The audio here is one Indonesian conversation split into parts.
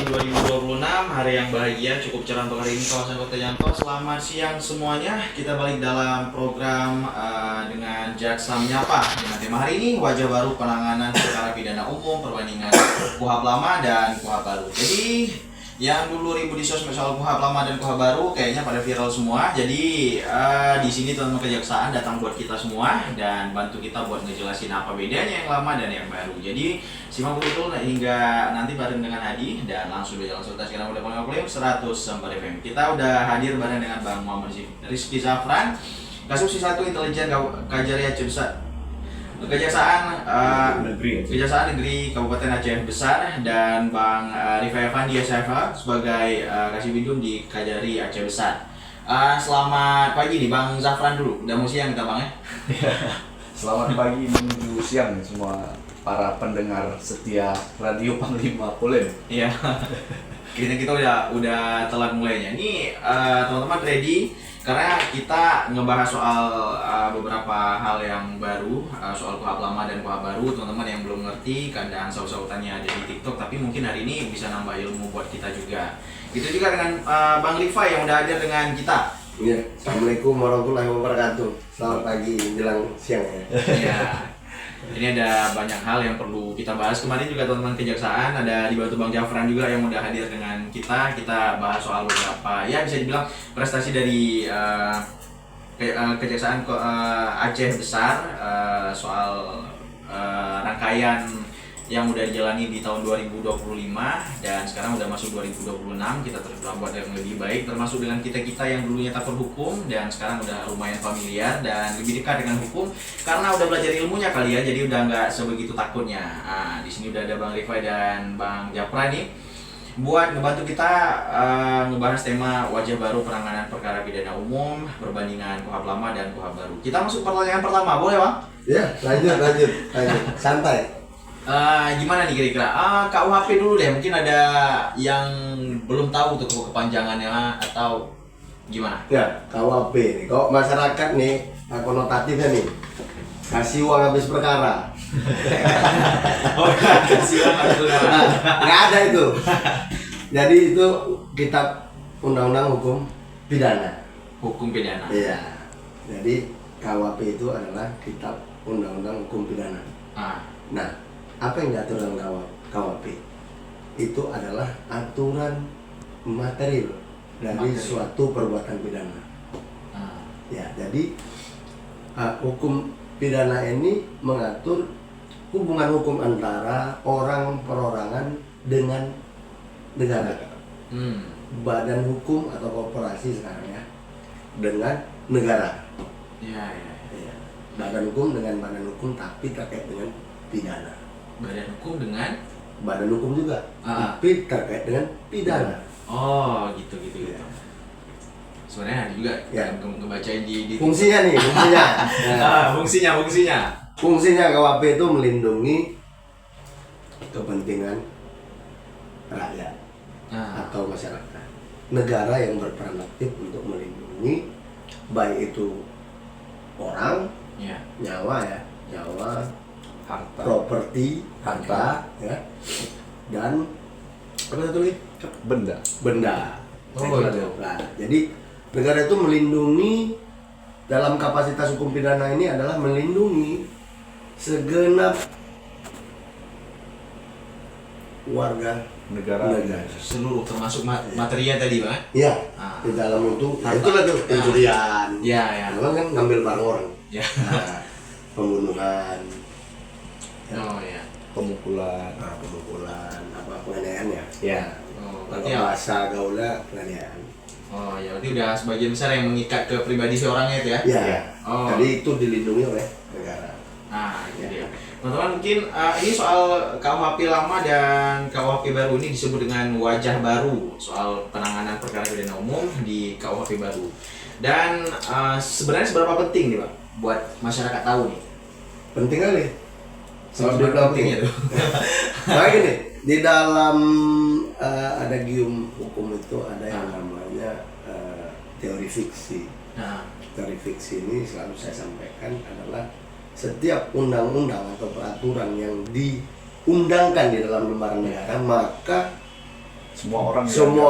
2026, hari yang bahagia, cukup cerah untuk hari ini kawasan Kota Janto. Selamat siang semuanya. Kita balik dalam program dengan Jaksa Menyapa. Dengan tema hari ini, wajah baru penanganan perkara pidana umum, perbandingan KUHP lama dan KUHP baru. Jadi yang dulu ribut di sosmed soal KUHP lama dan KUHP baru kayaknya pada viral semua. Jadi di sini teman-teman kejaksaan datang buat kita semua dan bantu kita buat ngejelasin apa bedanya yang lama dan yang baru. Jadi simak betul hingga nanti bareng dengan Hadi dan langsung tes sekarang udah Klaim 100 FM. Kita udah hadir bareng dengan Bang Muhammad Rizky Zafran, Kasubsi 1 Intelijen Kajari Aceh Besar. Kejaksaan Negeri Kabupaten Aceh Besar dan Bang Rifai Effendi SFA sebagai Kasibidum di Kajari Aceh Besar. Selamat pagi nih Bang Zafran dulu. Udah mau siang kita Bang ya? Selamat pagi menuju siang semua para pendengar setia Radio Panglima Polen. Iya. kita udah telat mulainya. Ini teman-teman ready karena kita ngebahas soal beberapa hal yang baru, soal KUHP lama dan KUHP baru. Teman-teman yang belum ngerti kadang saut-sautannya ada di TikTok, tapi mungkin hari ini bisa nambah ilmu buat kita juga. Gitu juga dengan Bang Rifai yang udah hadir dengan kita. Iya, Assalamualaikum warahmatullahi wabarakatuh. Selamat pagi menjelang siang ya. Iya. Ini ada banyak hal yang perlu kita bahas. Kemarin juga teman-teman kejaksaan ada di Batu Bang Jafran juga yang udah hadir dengan kita. Kita bahas soal beberapa, ya bisa dibilang prestasi dari kejaksaan Aceh Besar, soal rangkaian yang udah dijalani di tahun 2025 dan sekarang udah masuk 2026. Kita terus buat yang lebih baik, termasuk dengan kita yang dulunya takut hukum dan sekarang udah lumayan familiar dan lebih dekat dengan hukum karena udah belajar ilmunya kali ya, jadi udah nggak sebegitu takutnya. Di sini udah ada Bang Rifai dan Bang Japra nih buat ngebantu kita ngebahas tema wajah baru penanganan perkara pidana umum, perbandingan KUHP lama dan KUHP baru. Kita masuk pertanyaan pertama, boleh Bang? Ya, lanjut, santai. Gimana nih kira-kira? KUHP dulu deh, mungkin ada yang belum tahu tuh kepanjangannya atau gimana? Ya, KUHP nih. Kok masyarakat nih konotatifnya nih kasih uang habis perkara. Oh, kasih uang habis perkara. Nggak ada itu. Jadi itu kitab undang-undang hukum pidana. Hukum pidana. Iya. Jadi KUHP itu adalah kitab undang-undang hukum pidana. Nah, apa yang diatur dalam KUHP? Itu adalah aturan material dari suatu perbuatan pidana. Ya, jadi hukum pidana ini mengatur hubungan hukum antara orang perorangan dengan negara. Badan hukum atau korporasi sekarang ya dengan negara. Ya. Badan hukum dengan badan hukum tapi terkait dengan pidana. Badan hukum dengan badan hukum juga, tapi terkait dengan pidana. Oh, gitu. Sebenarnya ada juga ya. Ngebacain di fungsinya nih, fungsinya. Fungsinya KUHP itu melindungi kepentingan rakyat atau masyarakat. Negara yang berperan aktif untuk melindungi baik itu orang, nyawa, harta, properti, harta, ya, dan apa satu lagi? Benda. Nah, jadi negara itu melindungi dalam kapasitas hukum pidana ini adalah melindungi segenap warga negara. Seluruh termasuk materinya tadi, Bang. Iya. Di dalam itu itulah tuh pencurian. Iya. Memang kan ngambil barang orang. Ya. Pembunuhan. Pemukulan, apa penganiayaan ya? Ya. Berarti bahasa gaulnya penganiayaan. Oh ya, berarti udah sebagian besar yang mengikat ke pribadi seorangnya itu ya? Iya. Jadi itu dilindungi oleh negara. Gitu ya. Teman-teman mungkin ini soal KUHP lama dan KUHP baru ini disebut dengan wajah baru soal penanganan perkara pidana umum di KUHP baru. Dan sebenarnya seberapa penting nih Pak buat masyarakat tahu nih? Penting kali. Seberapa pentingnya tuh? Baik ini di dalam ada gium hukum itu ada yang namanya teori fiksi. Teori fiksi ini selalu saya sampaikan adalah setiap undang-undang atau peraturan yang diundangkan di dalam lembaran negara maka Semua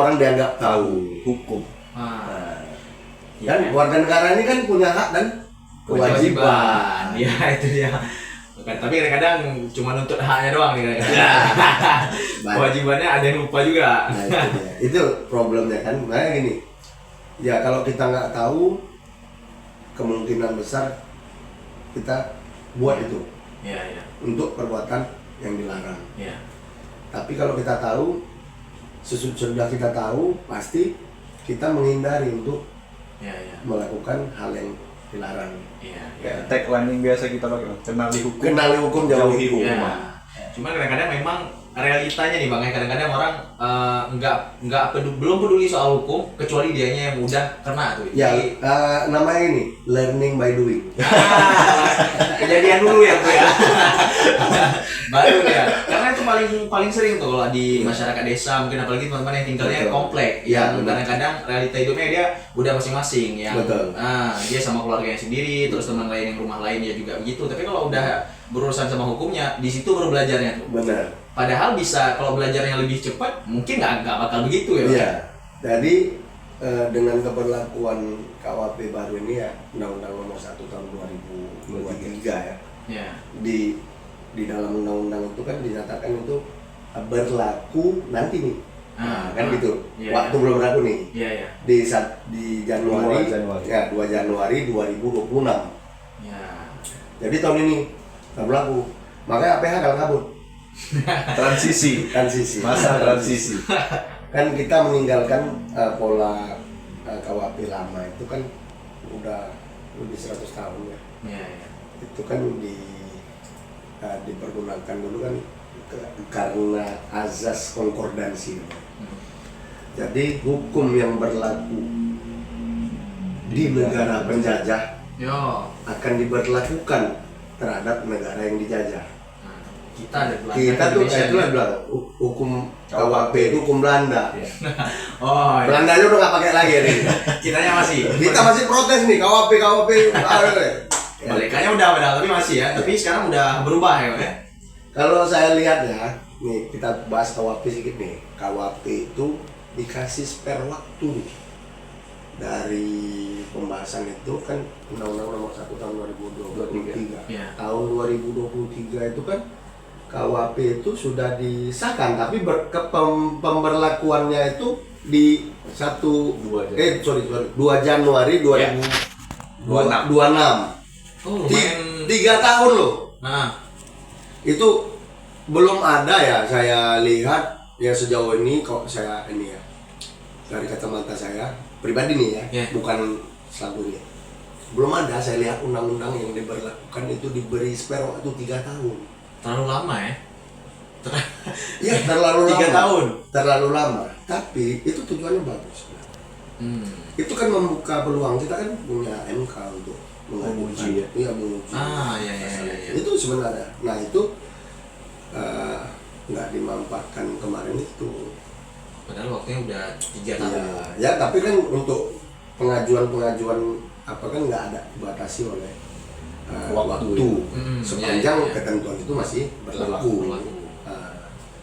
orang dianggap tahu hukum. Dan warga negara ini kan punya hak dan kewajiban. Ya itu dia. Bukan, tapi kadang-kadang cuma nuntut haknya doang nih kadang-kadang. Kewajibannya ada yang lupa juga. Nah, itu dia. Itu problemnya kan. Nah gini, ya kalau kita nggak tahu, kemungkinan besar kita buat itu untuk perbuatan yang dilarang. Tapi kalau kita tahu, sesudah kita tahu, pasti kita menghindari untuk melakukan hal yang dilarang. Tagline yang biasa kita pakai, kenali hukum jauhi hukum. Cuman kadang-kadang memang realitanya nih Bang, kadang-kadang orang belum peduli soal hukum kecuali dianya yang udah kena tuh. Ya, namanya ini learning by doing. Kejadian dulu ya tuh ya. Baru ya. Karena itu paling sering tuh kalau di masyarakat desa, mungkin apalagi teman-teman yang tinggalnya komplek, yang kadang-kadang realita hidupnya dia udah masing-masing yang dia sama keluarganya sendiri, terus teman lain yang rumah lain ya juga begitu. Tapi kalau udah berurusan sama hukumnya, di situ baru belajarnya tuh. Benar. Padahal bisa kalau belajarnya lebih cepat, mungkin nggak bakal begitu ya. Iya. Jadi dengan keberlakuan KUHP baru ini ya, Undang-Undang Nomor 1 Tahun 2023 ya. Di dalam undang-undang itu kan dinyatakan itu berlaku nanti nih. Kan gitu. Waktu belum berlaku nih. Di Januari. Ya, 2 Januari 2026. Jadi tahun ini nggak berlaku. Makanya APH kalau kabut. Transisi. Masa transisi. Kan kita meninggalkan pola KUHP lama itu kan udah lebih 100 tahun ya. Itu kan dipergunakan dulu kan karena azas konkordansi. Jadi hukum yang berlaku di negara penjajah akan diberlakukan terhadap negara yang dijajah. Kita tuh itulah bilang hukum KUHP itu hukum Belanda. Belandanya udah nggak pakai lagi nih. Kita masih protes nih KUHP. Balikannya udah tapi masih ya. Tapi sekarang udah berubah ya. Kalau saya lihat ya, nih kita bahas KUHP sedikit nih. KUHP itu dikasih spare waktu nih. Dari pembahasan itu kan Undang-Undang Nomor 1 Tahun 2023. Tahun 2023 itu kan KUHP itu sudah disahkan, tapi pemberlakuannya itu di 2 Januari 2026. 3 tahun loh. Itu belum ada ya saya lihat ya sejauh ini kok saya ini ya dari kacamata saya pribadi nih ya, bukan selalunya. Belum ada saya lihat undang-undang yang diberlakukan itu diberi spare waktu 3 tahun. Terlalu lama ya? Ya terlalu 3 tahun? Terlalu lama, tapi itu tujuannya bagus. Itu kan membuka peluang, kita kan punya MK untuk menguji. Iya, menguji. Iya. Itu sebenarnya. Nah itu nggak dimanfaatkan kemarin itu. Padahal waktunya udah 3 tahun. Ya tapi kan untuk pengajuan apa kan nggak ada dibatasi oleh waktu. Sepanjang ketentuan itu masih berlaku.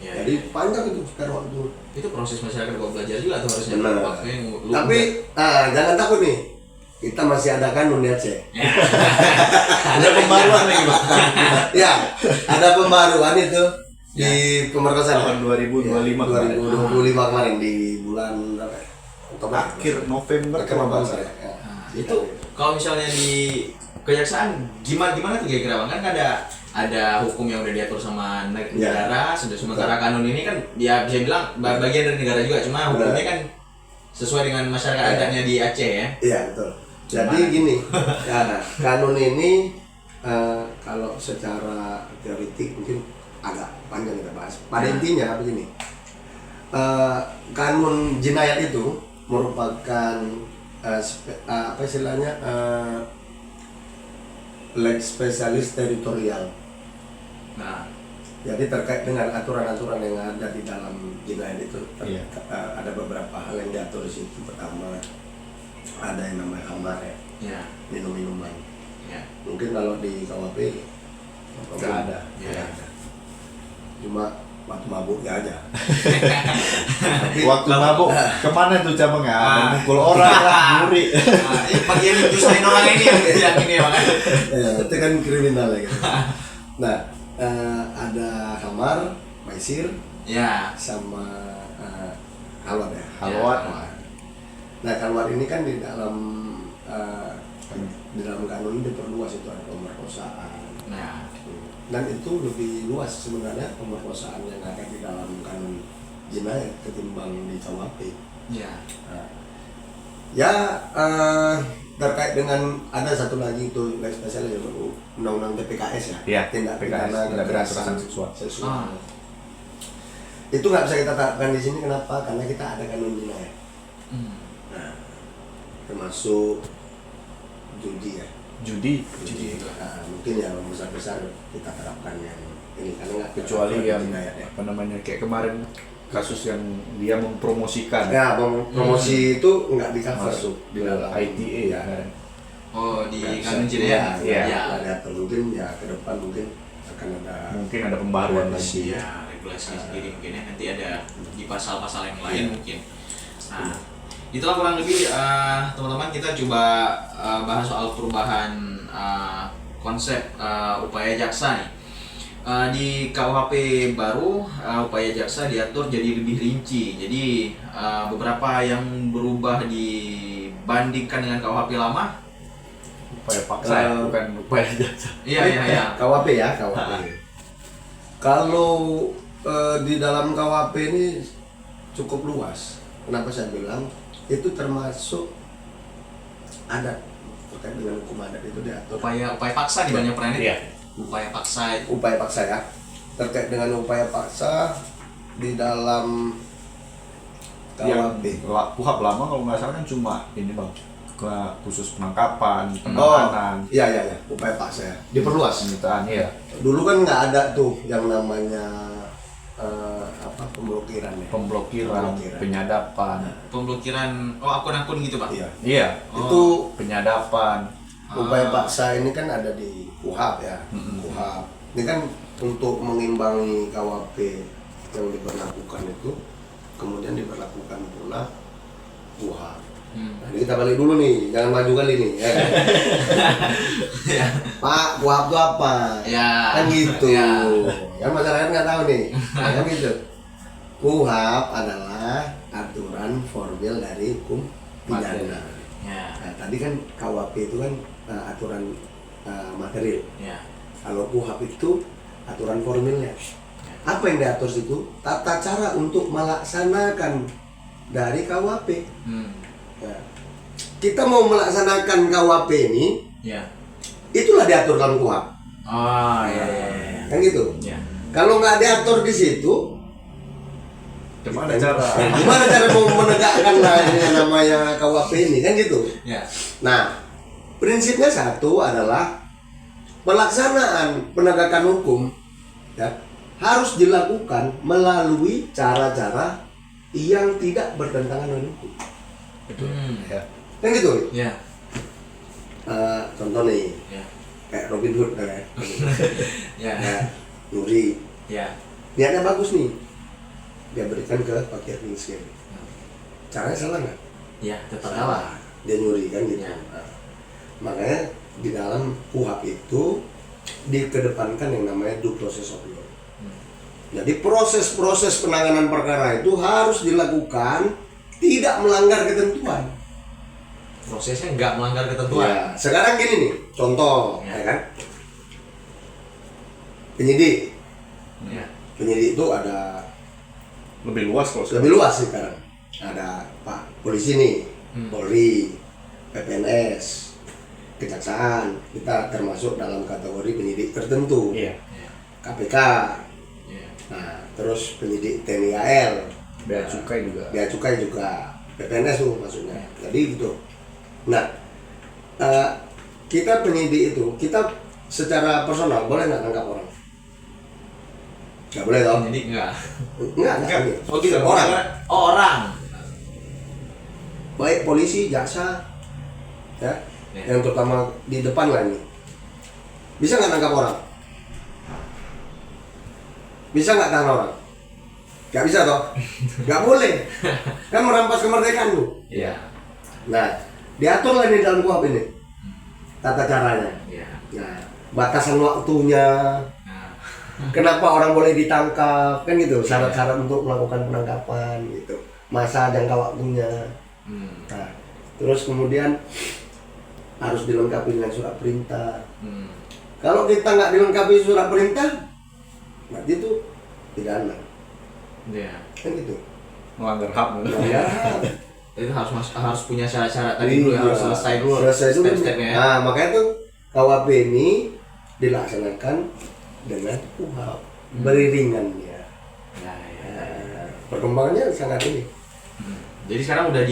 Jadi panjang itu spare waktu. Itu proses masyarakat kalau belajar juga tuh harusnya waktu yang tapi jangan takut nih, kita masih ada kanun di Aceh. Ada pembaruan lagi Bang. Ya, ada pembaruan itu di pemerkosaan tahun 2025 kemarin di bulan akhir November itu kalau misalnya di kejaksaan gimana tuh kira-kira Bang? Kan ada hukum yang udah diatur sama negara, sementara kanun ini kan ya bisa bilang bagian dari negara juga, cuma hukumnya kan sesuai dengan masyarakat adatnya di Aceh ya. Iya betul. Jadi gini, kanun ini kalau secara teoritik mungkin agak panjang kita bahas. Pada intinya begini, kanun jinayat itu merupakan apa istilahnya leg spesialis teritorial. Jadi terkait dengan aturan-aturan yang ada di dalam jinayat itu ada beberapa hal yang diatur di situ. Pertama ada yang namanya khamar ya, minum-minuman. Mungkin kalau di KUHP nggak ada. Cuma waktu mabuknya aja. Waktu mabuk kemana tuh cabangnya? Mukul orang lah, nyuri. Bagian yang nyusahin orang ini yang ini makanya. Ya, itu kan kriminal ya gitu. Nah, ada Hamar, Maisir, Ya. sama Halwat ya. Halwat. Nah, Halwat ini kan di dalam kanun diperluas, itu ada pemerkosaan. Nah. Dan itu lebih luas sebenarnya pemerkosaan yang ada di dalam kanun jinayat ketimbang di KUHP. Ya. Nah, ya terkait dengan ada satu lagi itu lex spesial ya, undang-undang TPKS ya. Iya, tindak TPKS, pidana tindak pidana kekerasan seksual. Itu nggak bisa kita terapkan di sini, kenapa? Karena kita ada kanun jinayat. Nah, termasuk judi ya. Judi. Nah, mungkin yang besar-besar kita terapkan yang ini karena nggak Kecuali terapkan yang jinayat ya. apa namanya kayak kemarin kasus yang dia mempromosikan Ya, promosi itu nggak di cover masuk di ke dalam ITA ya. kan. Oh, di Nggak kanun bisa. jinayat. Ya, Ya. ada mungkin ya ke depan mungkin akan ada Mungkin ada pembaruan revisi. lagi. Ya, regulasinya sendiri mungkin ya. Nanti ada di pasal-pasal yang lain mungkin. Nah, itulah kurang lebih teman-teman kita coba bahas soal perubahan konsep upaya jaksa nih. Di KUHP baru upaya jaksa diatur jadi lebih rinci. Jadi beberapa yang berubah dibandingkan dengan KUHP lama. Upaya paksa ya, bukan upaya jaksa. Iya. KUHP ya, KUHP. Kalau di dalam KUHP ini cukup luas. Kenapa saya bilang itu termasuk adat, terkait dengan hukum adat itu diatur. Upaya paksa di banyak peran Iya. Upaya paksa itu. Upaya paksa ya, terkait dengan upaya paksa di dalam Yang KUHP. KUHP lama kalau nggak salah kan cuma ini bang, khusus penangkapan, penahanan, Iya, upaya paksa ya. Diperluas. penyitaan ya. Dulu kan nggak ada tuh yang namanya pemblokiran ya. Pemblokiran, penyadapan. Pemblokiran akun-akun gitu, Pak. Iya. Iya. Itu Penyadapan. upaya paksa ini kan ada di KUHP ya. KUHP. Ini kan untuk mengimbangi KUHP yang diberlakukan itu, kemudian diberlakukan pula KUHP. Nah, ini kita balik dulu nih, jangan maju kali nih. Ya. Pak, KUHP itu apa? Ya. Kan gitu. Ya. Kan masyarakat nggak tahu nih. Kan gitu. KUHP adalah aturan formil dari hukum pidana. Ya. Nah, tadi kan KUHP itu kan aturan material. Ya. Kalau KUHP itu aturan formilnya. Apa yang diatur situ? Tata cara untuk melaksanakan dari KUHP. Nah, kita mau melaksanakan KUHP ini, Ya. itulah diatur dalam KUHP. Oh, ya. Kan gitu. Ya. Kalau nggak diatur di situ, Gimana cara? gimana cara mau menegakkan yang namanya KUHP ini, kan gitu. Ya. Nah, prinsipnya satu adalah pelaksanaan penegakan hukum ya, harus dilakukan melalui cara-cara yang tidak bertentangan dengan hukum. Betul. Ya. Kan gitu. Ya. Contoh nih, Ya. kayak Robin Hood kan, Ya. ya, nyuri, Ya. niatnya bagus nih, dia berikan ke fakir miskin. Caranya salah nggak? Ya, tetap salah. Dia nyuri kan gitu. Ya. Nah, makanya di dalam KUHP itu dikedepankan yang namanya due process of law. Jadi proses-proses penanganan perkara itu harus dilakukan tidak melanggar ketentuan. Prosesnya nggak melanggar ketentuan. Ya, sekarang gini nih, contoh, Ya. ya kan? Penyidik Ya. itu ada Lebih luas kalau lebih luas sih sekarang. Ada Pak Polisi nih, Polri, PPNS, Kejaksaan, kita termasuk dalam kategori penyidik tertentu. Iya. KPK, Ya. nah terus penyidik TNI AL, Bea cukai juga. Bea Cukai juga, PPNS tuh maksudnya. Jadi gitu. Nah, kita penyidik itu, kita secara personal boleh nggak nangkap orang? Nggak boleh dong. Jadi enggak. Enggak. Oh gitu. Orang. Oh, orang. Baik polisi, jaksa, ya, Ya. yang terutama di depan lah ini. Bisa nggak nangkap orang? Bisa nggak tahan orang? Nggak bisa toh, nggak boleh, kan merampas kemerdekaan tuh. Iya. Nah, diatur lah di dalam KUHP ini tata caranya. Iya. Nah, batasan waktunya, Nah. kenapa orang boleh ditangkap, kan gitu, syarat-syarat untuk melakukan penangkapan gitu, masa jangka waktunya. Nah, terus kemudian harus dilengkapi dengan surat perintah. Kalau kita nggak dilengkapi surat perintah, berarti itu pidana. Iya. Kan gitu. Melanggar HAM. Ya, Itu harus punya syarat-syarat tadi dulu, iya. harus selesai dulu. Selesai dulu. Step-stepnya. Nah, makanya tuh KUHP ini dilaksanakan dengan KUHP beriringannya. Ya, ya. Nah, perkembangannya sangat ini. Jadi sekarang udah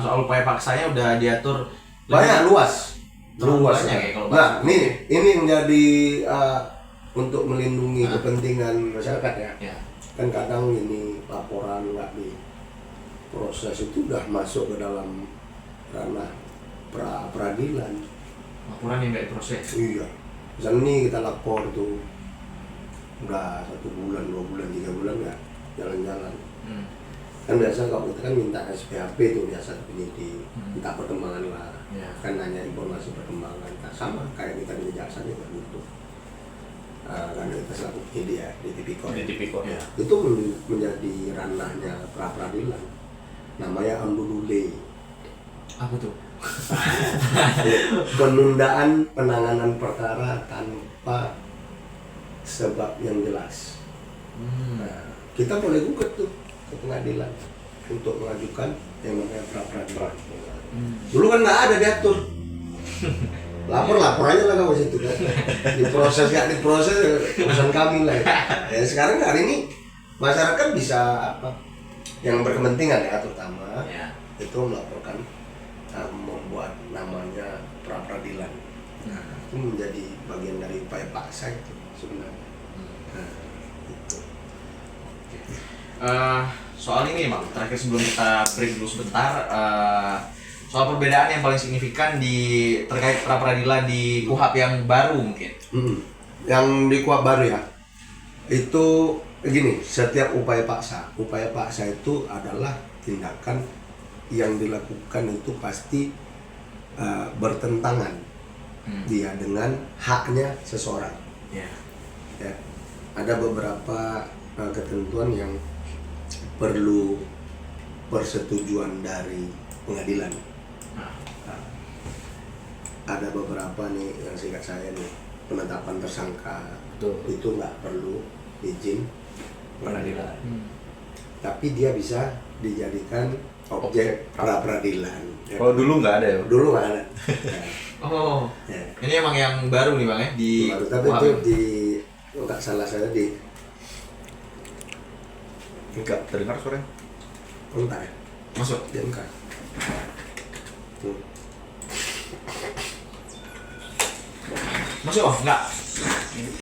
soal upaya paksanya udah diatur Banyak luas. Terlalu Luas. banyak ya kalau Nah, bahasa ini menjadi untuk melindungi kepentingan masyarakat ya. Ya. Kan kadang ini laporan nggak diproses itu udah masuk ke dalam ranah peradilan. Laporan yang nggak diproses. Iya. Misalnya nih kita lapor tuh udah 1 bulan, 2 bulan, 3 bulan nggak jalan-jalan. Kan biasa kalau kita kan minta SPHP tuh biasa penyidik, minta perkembangan lah. Ya. Kan nanya informasi perkembangan. Nah, sama kayak kita di jaksa juga gitu. Karena kita selaku penyidik ya di Tipikor. Di Tipikor. Ya. Itu menjadi ranahnya pra peradilan. Namanya ambulule. Apa tuh? Penundaan penanganan perkara tanpa sebab yang jelas. Nah, kita boleh gugat tuh ke pengadilan untuk mengajukan yang namanya pra peradilan. Dulu kan nggak ada diatur. Lapor aja lah kamu situ kan. Diproses nggak diproses urusan kami lah. Ya sekarang hari ini masyarakat bisa apa? Yang berkepentingan ya terutama Ya. itu melaporkan membuat namanya pra peradilan. Itu menjadi bagian dari upaya paksa itu sebenarnya. Nah, itu. Soal ini Bang, terakhir sebelum kita break dulu sebentar, soal perbedaan yang paling signifikan terkait pra peradilan di KUHP yang baru mungkin. Yang di KUHP baru ya, itu gini, setiap upaya paksa itu adalah tindakan yang dilakukan itu pasti bertentangan dia dengan haknya seseorang. Ya. Ya, ada beberapa ketentuan yang perlu persetujuan dari pengadilan. Nah, ada beberapa nih yang singkat saya nih, penetapan tersangka. Betul. Itu nggak perlu izin Pengadilan. tapi dia bisa dijadikan objek pra peradilan. Ya. Kalau dulu nggak ada ya? Dulu nggak ada. Ya. Oh, Ya. ini emang yang baru nih Bang ya di Baru, tapi KUHP. itu di nggak salah saya di Enggak terdengar suaranya. entar ya, Masuk. di MK. Tuh. Masuk oh, enggak.